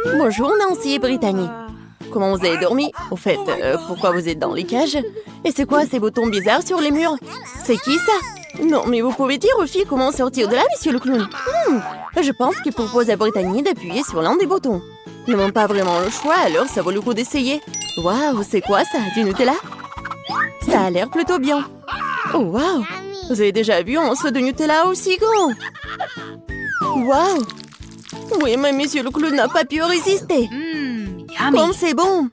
Bonjour Nancy et Brittany. Comment vous avez dormi? Au fait, pourquoi vous êtes dans les cages? Et c'est quoi ces boutons bizarres sur les murs? C'est qui ça? Non, mais vous pouvez dire aux filles comment sortir de là, monsieur le clown? Je pense qu'il propose à Brittany d'appuyer sur l'un des boutons. Nous n'avons pas vraiment le choix, alors ça vaut le coup d'essayer. Waouh, c'est quoi ça? Du Nutella? Ça a l'air plutôt bien. Oh, waouh! Vous avez déjà vu un morceau de Nutella aussi grand? Waouh! Oui, mais monsieur le clown n'a pas pu résister. Comme c'est bon!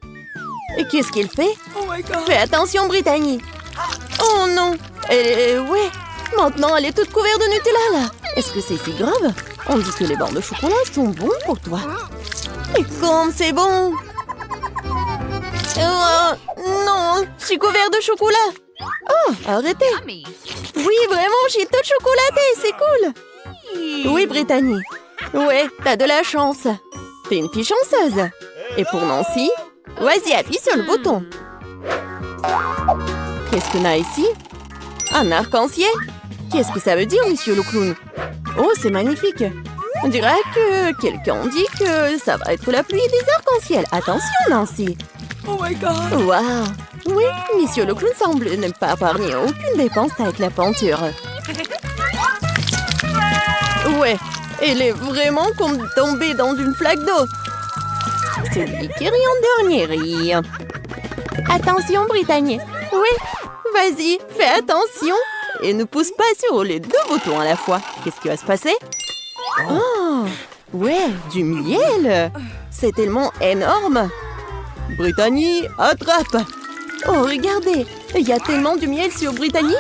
Et qu'est-ce qu'il fait? Fais attention, Brittany! Oh non! Ouais! Maintenant, elle est toute couverte de Nutella, là! Est-ce que c'est si grave? On dit que les bancs de chocolat sont bons pour toi. Et comme c'est bon! Non! Je suis couverte de chocolat! Oh, arrêtez! Oui, vraiment, j'ai tout chocolaté, c'est cool! Oui, Brittany. Ouais, t'as de la chance. T'es une fille chanceuse. Et pour Nancy, vas-y, appuie sur le bouton. Qu'est-ce qu'on a ici? Un arc-en-ciel? Qu'est-ce que ça veut dire, monsieur le clown? Oh, c'est magnifique. On dirait que quelqu'un dit que ça va être la pluie des arcs-en-ciel. Attention, Nancy. Oh my god! Waouh! Oui, monsieur le clown semble ne pas épargner aucune dépense avec la peinture. Ouais, elle est vraiment comme tombée dans une flaque d'eau. Celui qui rit en dernier rit. Attention, Brittany. Oui, vas-y, fais attention. Et ne pousse pas sur les deux boutons à la fois. Qu'est-ce qui va se passer? Oh, ouais, du miel. C'est tellement énorme. Brittany, attrape. Oh, regardez, il y a tellement de miel sur Brittany.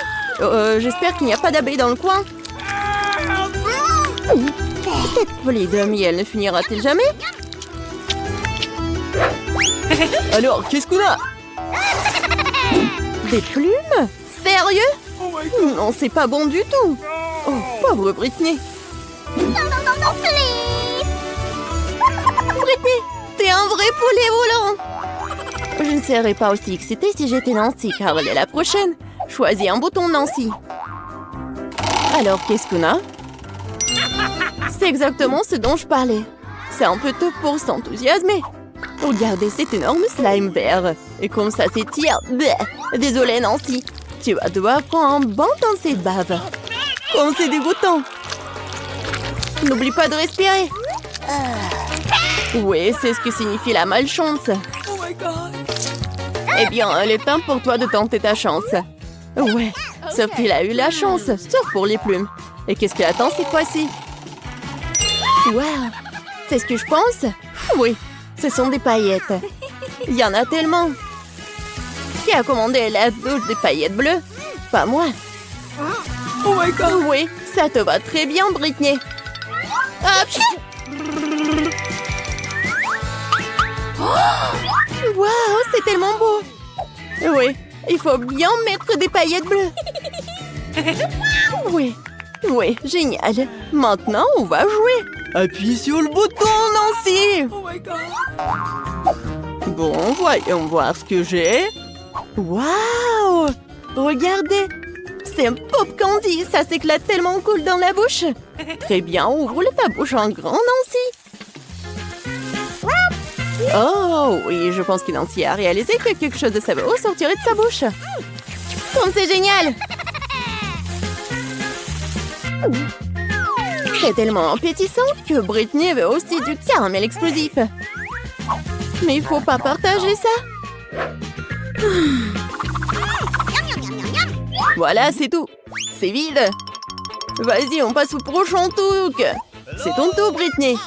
J'espère qu'il n'y a pas d'abeilles dans le coin. Cette pluie de miel ne finira-t-elle jamais? Alors, qu'est-ce qu'on a? Des plumes? Sérieux? Non, c'est pas bon du tout. Oh, pauvre Brittany. Non, please! Brittany, t'es un vrai poulet volant. Je ne serais pas aussi excitée si j'étais Nancy, car elle est la prochaine. Choisis un bouton, Nancy. Alors, qu'est-ce qu'on a? C'est exactement ce dont je parlais. C'est un peu tôt pour s'enthousiasmer. Regardez cet énorme slime vert. Et comme ça s'étire. Désolée, Nancy. Tu vas devoir prendre un bon dans cette bave. Comme c'est dégoûtant. N'oublie pas de respirer. Oui, c'est ce que signifie la malchance. Oh my god! Eh bien, il est temps pour toi de tenter ta chance. Ouais, sauf qu'il a eu la chance, sauf pour les plumes. Et qu'est-ce qu'il attend cette fois-ci? Wow, c'est ce que je pense? Oui, ce sont des paillettes. Il y en a tellement. Qui a commandé la douche des paillettes bleues? Pas moi. Oh my god! Oui, ça te va très bien, Brittany. Hop! Waouh, c'est tellement beau. Oui, il faut bien mettre des paillettes bleues. Oui, génial. Maintenant, on va jouer. Appuie sur le bouton, Nancy. Oh my god! Bon, voyons voir ce que j'ai. Waouh! Regardez, c'est un pop candy. Ça s'éclate tellement cool dans la bouche. Très bien, ouvre ta bouche en grand, Nancy. Oh oui, je pense que Nancy a réalisé que quelque chose de savoureux sortirait de sa bouche. Comme c'est génial! C'est tellement appétissant que Brittany veut aussi du caramel explosif. Mais il faut pas partager ça. Voilà, c'est tout. C'est vide. Vas-y, on passe au prochain truc. C'est ton tour, Brittany.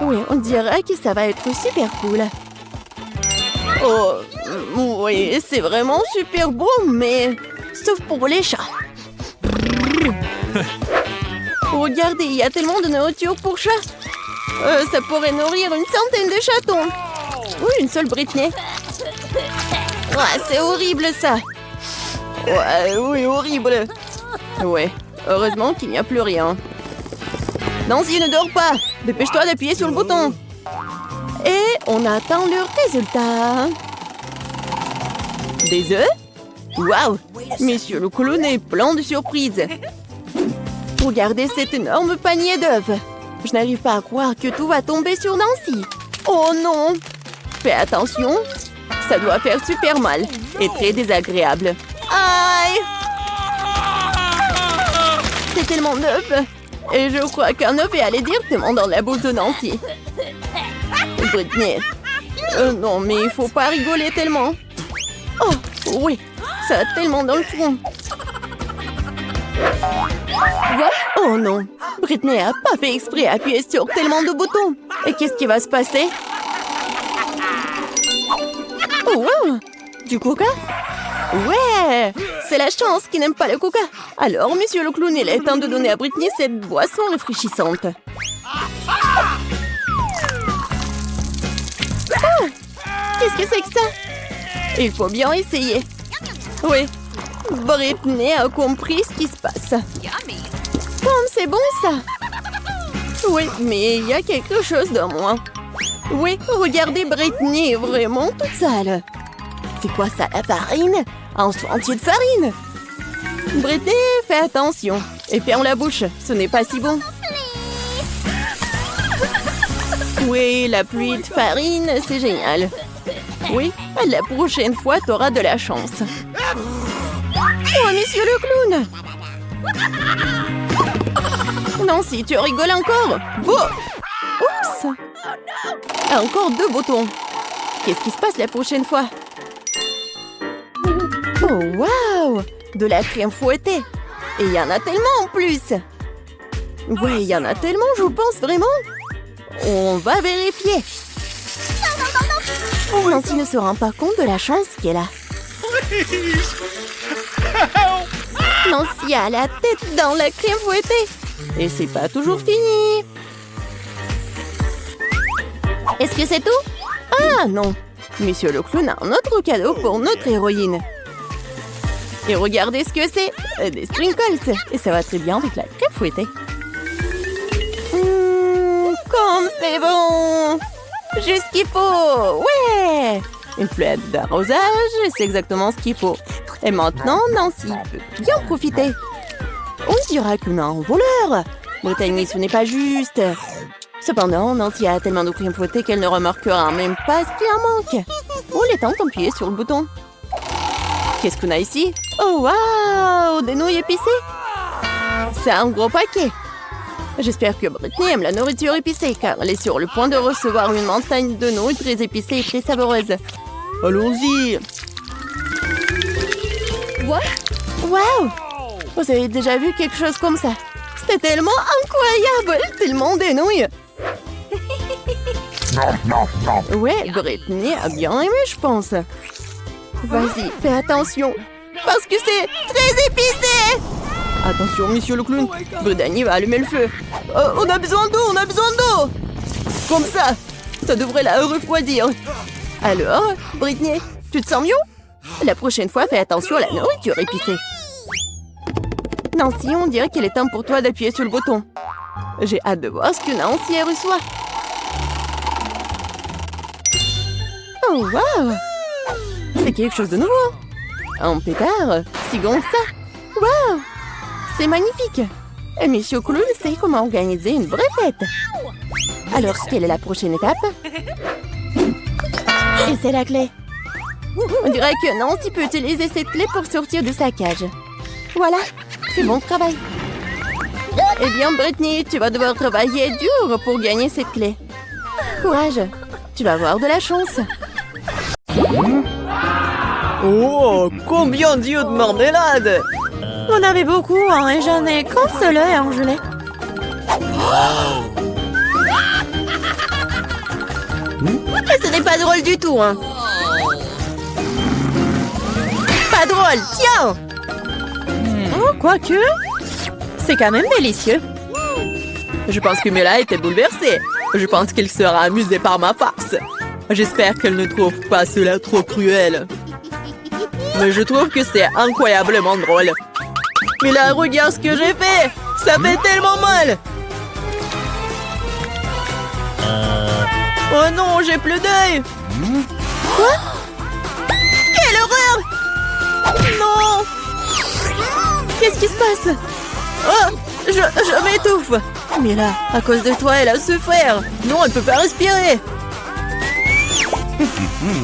Oui, on dirait que ça va être super cool. Oh, oui, c'est vraiment super beau, mais sauf pour les chats. Regardez, il y a tellement de nourriture pour chats. Ça pourrait nourrir une centaine de chatons. Oui, une seule Brittany. Ouais, c'est horrible ça. Ouais, oui, horrible. Ouais, heureusement qu'il n'y a plus rien. Nancy, ne dors pas. Dépêche-toi d'appuyer sur le bouton. Et on attend le résultat. Des œufs? Waouh! Monsieur le clown est plein de surprises. Regardez cet énorme panier d'œufs. Je n'arrive pas à croire que tout va tomber sur Nancy. Oh non! Fais attention, ça doit faire super mal et très désagréable. Aïe! C'est tellement neuf. Et je crois qu'un œuf est allé directement dans la bouche de Nancy. Britney. Non, mais il faut pas rigoler tellement. Oh, oui, ça a tellement dans le front. Quoi? Oh non, Britney a pas fait exprès d'appuyer sur tellement de boutons. Et qu'est-ce qui va se passer? Oh, wow! Du coca? Ouais! C'est la chance qui n'aime pas le coca. Alors, monsieur le clown, il est temps de donner à Britney cette boisson rafraîchissante. Ah! Qu'est-ce que c'est que ça? Il faut bien essayer. Oui, Britney a compris ce qui se passe. C'est bon ça? Oui, mais il y a quelque chose de moi. Oui, regardez, Britney est vraiment toute sale. C'est quoi ça, la farine? Un seau entier de farine? Britney, fais attention. Et ferme la bouche, ce n'est pas si bon. Oui, la pluie de farine, c'est génial. Oui, la prochaine fois, t'auras de la chance. Oh, monsieur le clown! Non, si tu rigoles encore. Bon. Oups. Encore 2 boutons. Qu'est-ce qui se passe la prochaine fois? Oh, waouh! De la crème fouettée. Et il y en a tellement en plus. Ouais, il y en a tellement, je pense vraiment. On va vérifier. Nancy ne se rend pas compte de la chance qu'elle a. Nancy a la tête dans la crème fouettée. Et c'est pas toujours fini. Est-ce que c'est tout? Ah non. Monsieur le clown a un autre cadeau pour notre héroïne. Et regardez ce que c'est. Des sprinkles. Et ça va très bien avec la crème fouettée. Comme c'est bon. Juste ce qu'il faut. Ouais. Une flûte d'arrosage. C'est exactement ce qu'il faut. Et maintenant, Nancy peut bien profiter. On dira qu'on a un voleur. Brittany, ce n'est pas juste. Cependant, Nancy a tellement de crème fouettée qu'elle ne remarquera même pas ce qui en manque. Oh, il est temps d'appuyer sur le bouton. Qu'est-ce qu'on a ici? Oh, waouh! Des nouilles épicées? C'est un gros paquet. J'espère que Britney aime la nourriture épicée, car elle est sur le point de recevoir une montagne de nouilles très épicées et très savoureuses. Allons-y! What? Waouh! Vous avez déjà vu quelque chose comme ça? C'était tellement incroyable! Tellement des nouilles! Ouais, Britney a bien aimé, je pense. Vas-y, fais attention, parce que c'est très épicé! Attention, monsieur le clown, Brittany va allumer le feu. On a besoin d'eau, on a besoin d'eau! Comme ça devrait la refroidir. Alors, Britney, tu te sens mieux? La prochaine fois, fais attention à la nourriture épicée. Nancy, on dirait qu'il est temps pour toi d'appuyer sur le bouton. J'ai hâte de voir ce que Nancy reçoit. Oh, waouh! C'est quelque chose de nouveau. Un pétard, si grand que ça. Waouh! C'est magnifique. Et monsieur Clown sait comment organiser une vraie fête. Alors, quelle est la prochaine étape? Et c'est la clé. On dirait que Nancy peut utiliser cette clé pour sortir de sa cage. Voilà, c'est bon travail. Eh bien, Britney, tu vas devoir travailler dur pour gagner cette clé. Courage, tu vas avoir de la chance. Oh, combien d'yeux de marmelade! On avait beaucoup, hein, et j'en ai qu'un seul œil, hein, gelé. Ce n'est pas drôle du tout, hein. Pas drôle, tiens! Oh, quoique, c'est quand même délicieux. Je pense que Mela était bouleversée. Je pense qu'elle sera amusée par ma farce. J'espère qu'elle ne trouve pas cela trop cruel. Mais je trouve que c'est incroyablement drôle. Mais là, regarde ce que j'ai fait! Ça fait tellement mal! Oh non, j'ai plus d'œil! Quoi? Quelle horreur! Non! Qu'est-ce qui se passe? Oh! Je m'étouffe! Mais là, à cause de toi, elle a souffert. Non, elle peut pas respirer!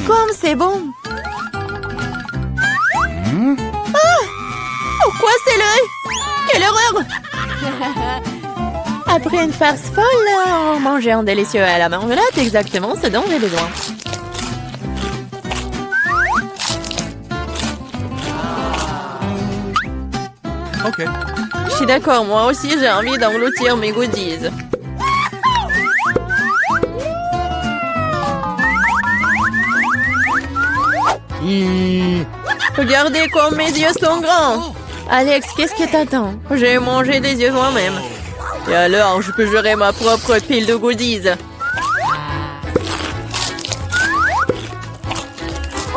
Comme c'est bon. Ah! Pourquoi c'est l'œil? Quelle horreur! Après une farce folle, manger un délicieux à la marmelade, exactement ce dont j'ai besoin. Ok. Je suis d'accord, moi aussi j'ai envie d'engloutir mes goodies. Regardez comme mes yeux sont grands. Alex, qu'est-ce que t'attends? J'ai mangé des yeux moi-même. Et alors, je peux gérer ma propre pile de goodies.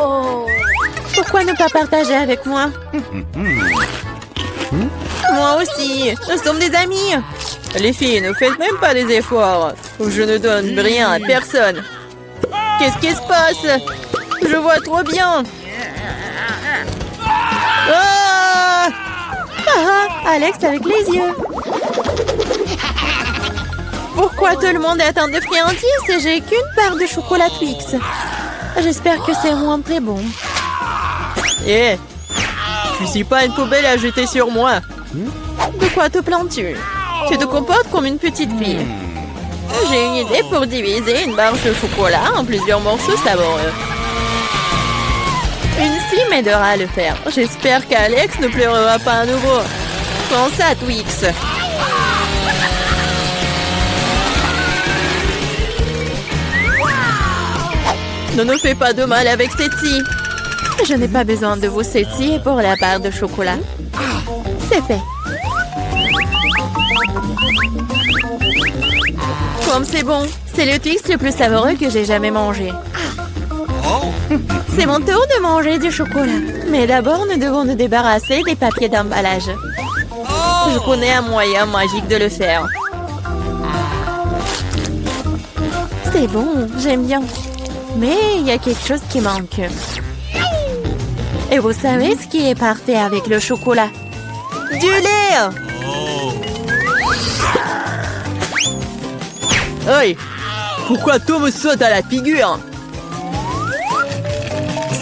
Oh. Pourquoi ne pas partager avec moi? Moi aussi, nous sommes des amis. Les filles, ne faites même pas des efforts. Je ne donne rien à personne. Qu'est-ce qui se passe? Je vois trop bien. Ah! Ah, Alex avec les yeux. Pourquoi tout le monde est atteint de friandises et j'ai qu'une part de chocolat Twix? J'espère que c'est moins très bon. Eh, tu suis pas une poubelle à jeter sur moi. De quoi te plains-tu? Tu te comportes comme une petite fille. J'ai une idée pour diviser une barre de chocolat en plusieurs morceaux savoureux. Une fille m'aidera à le faire. J'espère qu'Alex ne pleurera pas à nouveau. Prends ça, Twix. Ne nous fais pas de mal avec celle-ci. Je n'ai pas besoin de vous celle-ci pour la barre de chocolat. C'est fait. Comme c'est bon. C'est le Twix le plus savoureux que j'ai jamais mangé. C'est mon tour de manger du chocolat. Mais d'abord, nous devons nous débarrasser des papiers d'emballage. Je connais un moyen magique de le faire. C'est bon, j'aime bien. Mais il y a quelque chose qui manque. Et vous savez ce qui est parfait avec le chocolat? Du lait! Hey! Pourquoi tout me saute à la figure?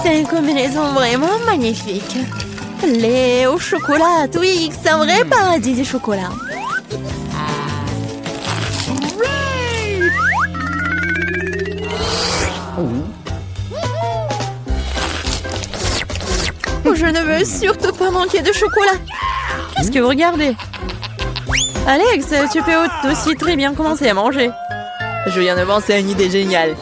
C'est une combinaison vraiment magnifique. Lait au chocolat, Twix, un vrai paradis du chocolat. Je ne veux surtout pas manquer de chocolat. Qu'est-ce que vous regardez? Alex, tu peux aussi très bien commencer à manger. Je viens de penser à une idée géniale.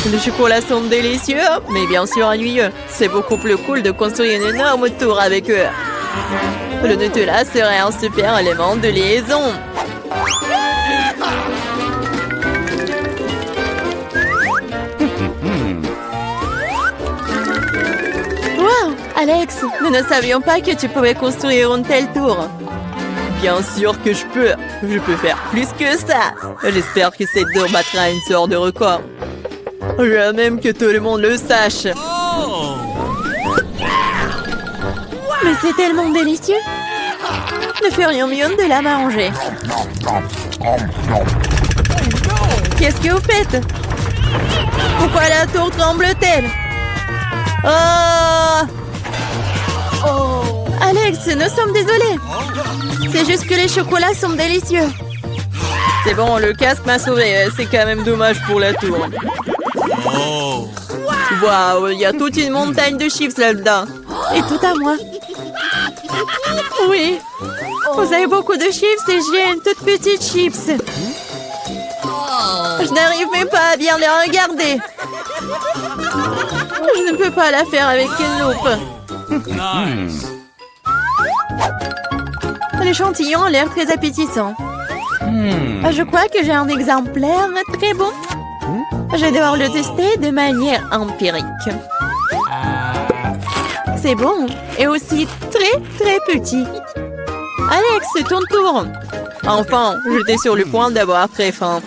Les chocolats sont délicieux, mais bien sûr ennuyeux. C'est beaucoup plus cool de construire une énorme tour avec eux. Le Nutella serait un super élément de liaison. Wow, Alex, nous ne savions pas que tu pouvais construire une telle tour. Bien sûr que je peux. Je peux faire plus que ça. J'espère que cette tour battra une sorte de record. Je veux même que tout le monde le sache. Mais c'est tellement délicieux. Nous ferions mieux de la manger. Qu'est-ce que vous faites? Pourquoi la tour tremble-t-elle? Oh! Alex, nous sommes désolés. C'est juste que les chocolats sont délicieux. C'est bon, le casque m'a sauvé. C'est quand même dommage pour la tour. Waouh, il y a toute une montagne de chips là-dedans. Et tout à moi. Oui. Vous avez beaucoup de chips et j'ai une toute petite chips. Je n'arrive même pas à bien les regarder. Je ne peux pas la faire avec une loupe. L'échantillon a l'air très appétissant. Je crois que j'ai un exemplaire très bon. Je vais devoir le tester de manière empirique. C'est bon et aussi très petit. Alex, c'est ton tour. Enfin, j'étais sur le point d'avoir très faim.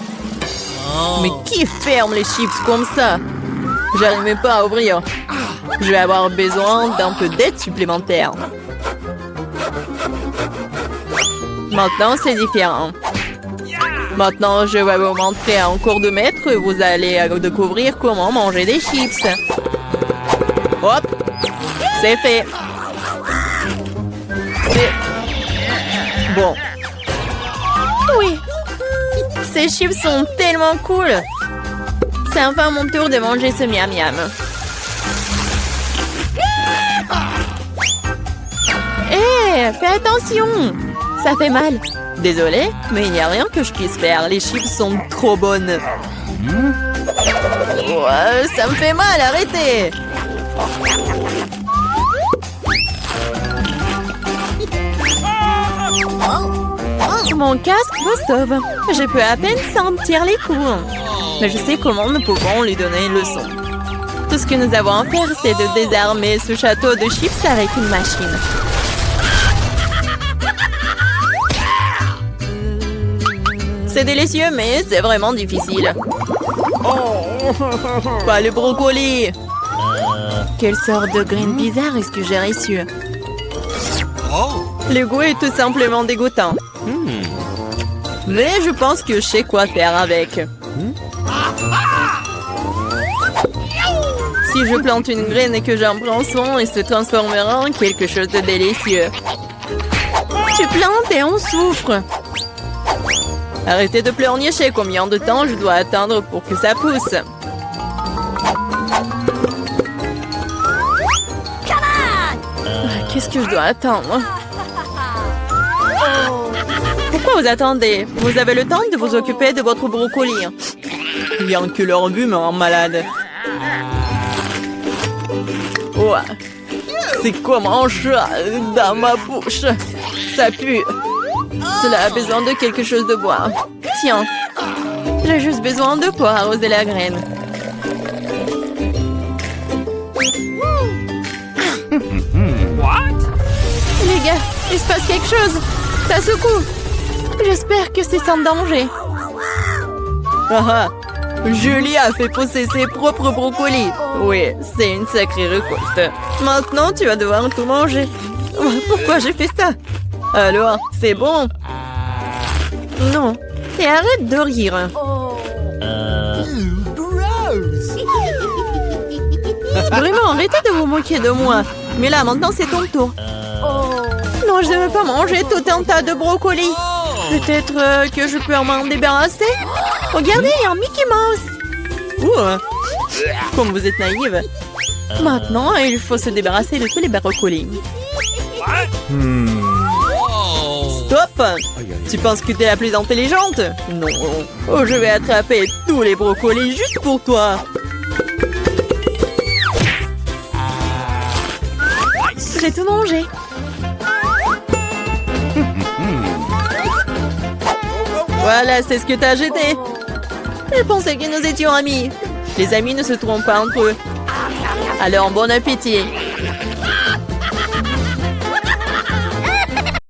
Mais qui ferme les chips comme ça? J'arrive même pas à ouvrir. Je vais avoir besoin d'un peu d'aide supplémentaire. Maintenant, c'est différent. Maintenant, je vais vous montrer en cours de maître. Vous allez découvrir comment manger des chips. Hop! C'est fait. C'est... Bon. Oui. Ces chips sont tellement cool. C'est enfin mon tour de manger ce miam miam. Hé, fais attention. Ça fait mal. Désolée, mais il n'y a rien que je puisse faire. Les chips sont trop bonnes. Ouais, ça me fait mal, arrêtez. Mon casque me sauve. Je peux à peine sentir les coups. Mais je sais comment nous pouvons lui donner une leçon. Tout ce que nous avons à faire, c'est de désarmer ce château de chips avec une machine. C'est délicieux, mais c'est vraiment difficile. Pas le brocoli. Quelle sorte de graine bizarre est-ce que j'ai reçu? Le goût est tout simplement dégoûtant. Mais je pense que je sais quoi faire avec. Si je plante une graine et que j'en prends soin, elle se transformera en quelque chose de délicieux. Tu plantes et on souffre. Arrêtez de pleurnicher. Combien de temps je dois attendre pour que ça pousse? Qu'est-ce que je dois attendre? Pourquoi vous attendez? Vous avez le temps de vous occuper de votre brocoli. Bien que leur but me rend malade. Ouais. C'est comme un chat dans ma bouche. Ça pue. Cela a besoin de quelque chose de boire. Tiens. J'ai juste besoin de pour arroser la graine. Les gars, il se passe quelque chose. Ça secoue. J'espère que c'est sans danger. Ah, Julie a fait pousser ses propres brocolis. Oui, c'est une sacrée récolte. Maintenant, tu vas devoir tout manger. Pourquoi j'ai fait ça? Alors, c'est bon? Non. Et arrête de rire. Vraiment, arrêtez de vous moquer de moi. Mais là, maintenant, c'est ton tour. Non, je ne veux pas manger tout un tas de brocolis. Peut-être que je peux m'en débarrasser? Regardez, il y a un Mickey Mouse. Comme vous êtes naïve. Maintenant, il faut se débarrasser de tous les brocolis. Stop! Tu penses que t'es la plus intelligente? Non. Oh, je vais attraper tous les brocolis juste pour toi. J'ai tout mangé. Voilà, c'est ce que t'as jeté. Je pensais que nous étions amis. Les amis ne se trompent pas entre eux. Alors, bon appétit.